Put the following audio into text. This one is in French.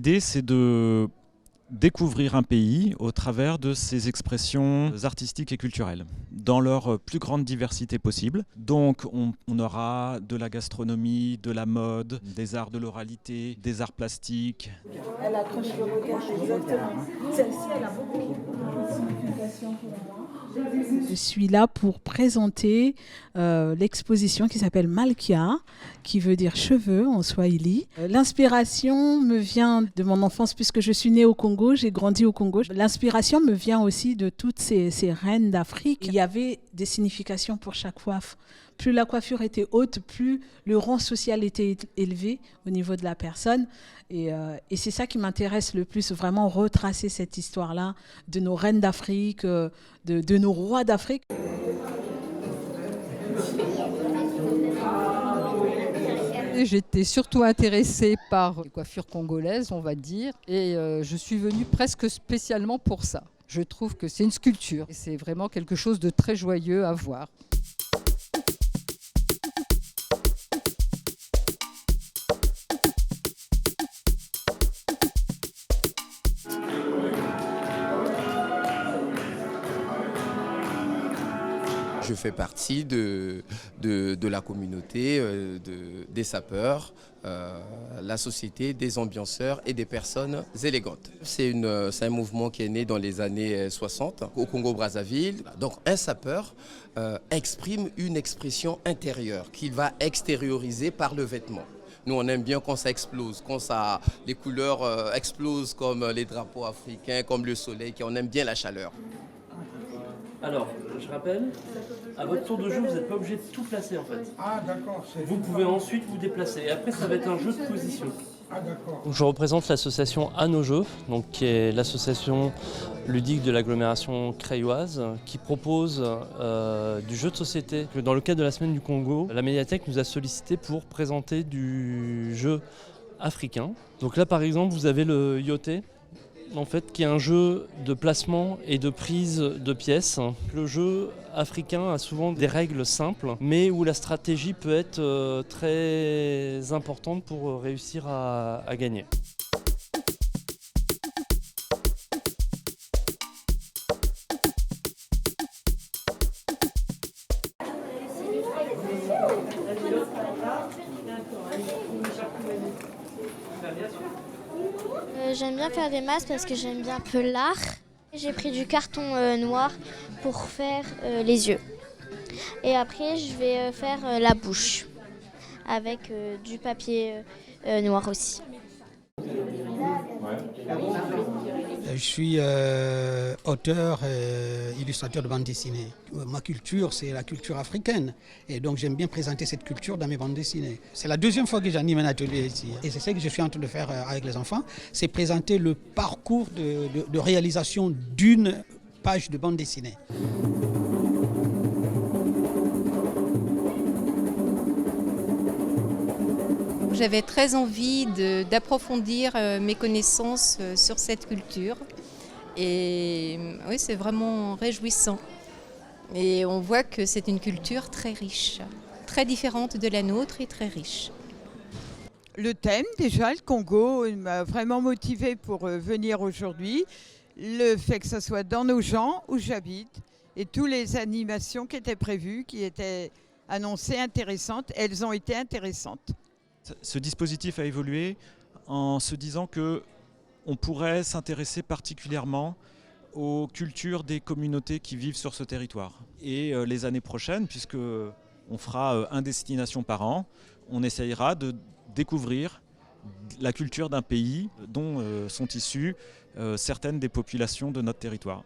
L'idée, c'est de découvrir un pays au travers de ses expressions artistiques et culturelles, dans leur plus grande diversité possible. Donc on aura de la gastronomie, de la mode, des arts de l'oralité, des arts plastiques. Elle accroche le regard, exactement. Celle-ci, elle a beaucoup de signification pour moi. Je suis là pour présenter l'exposition qui s'appelle Malkia, qui veut dire cheveux en swahili. L'inspiration me vient de mon enfance puisque je suis née au Congo, j'ai grandi au Congo. L'inspiration me vient aussi de toutes ces reines d'Afrique. Il y avait des significations pour chaque coiffe. Plus la coiffure était haute, plus le rang social était élevé au niveau de la personne. Et c'est ça qui m'intéresse le plus, vraiment retracer cette histoire-là de nos reines d'Afrique, de nos rois d'Afrique. J'étais surtout intéressée par les coiffures congolaises, on va dire, et je suis venue presque spécialement pour ça. Je trouve que c'est une sculpture et c'est vraiment quelque chose de très joyeux à voir. Je fais partie de la communauté des sapeurs, la société des ambianceurs et des personnes élégantes. C'est un mouvement qui est né dans les années 60 au Congo-Brazzaville. Donc un sapeur exprime une expression intérieure qu'il va extérioriser par le vêtement. Nous, on aime bien quand ça explose, quand les couleurs explosent comme les drapeaux africains, comme le soleil, on aime bien la chaleur. Alors, je rappelle, à votre tour de jeu, vous n'êtes pas obligé de tout placer en fait. Ah d'accord. Vous pouvez ensuite vous déplacer. Et après, ça va être un jeu de position. Ah d'accord. Je représente l'association À nos Jeux, qui est l'association ludique de l'agglomération crayoise, qui propose du jeu de société. Dans le cadre de la Semaine du Congo, la médiathèque nous a sollicité pour présenter du jeu africain. Donc là, par exemple, vous avez le yoté, en fait, qui est un jeu de placement et de prise de pièces. Le jeu africain a souvent des règles simples, mais où la stratégie peut être très importante pour réussir à gagner. J'aime bien faire des masques parce que j'aime bien un peu l'art. J'ai pris du carton noir pour faire les yeux. Et après, je vais faire la bouche avec du papier noir aussi. Je suis auteur et illustrateur de bande dessinée. Ma culture, c'est la culture africaine. Et donc, j'aime bien présenter cette culture dans mes bandes dessinées. C'est la deuxième fois que j'anime un atelier ici. Et c'est ce que je suis en train de faire avec les enfants. C'est présenter le parcours de réalisation d'une page de bande dessinée. J'avais très envie d'approfondir mes connaissances sur cette culture et oui, c'est vraiment réjouissant. Et on voit que c'est une culture très riche, très différente de la nôtre et très riche. Le thème, déjà, le Congo, m'a vraiment motivée pour venir aujourd'hui. Le fait que ça soit dans nos gens où j'habite et toutes les animations qui étaient prévues, qui étaient annoncées intéressantes, elles ont été intéressantes. Ce dispositif a évolué en se disant qu'on pourrait s'intéresser particulièrement aux cultures des communautés qui vivent sur ce territoire. Et les années prochaines, puisqu'on fera un destination par an, on essayera de découvrir la culture d'un pays dont sont issues certaines des populations de notre territoire.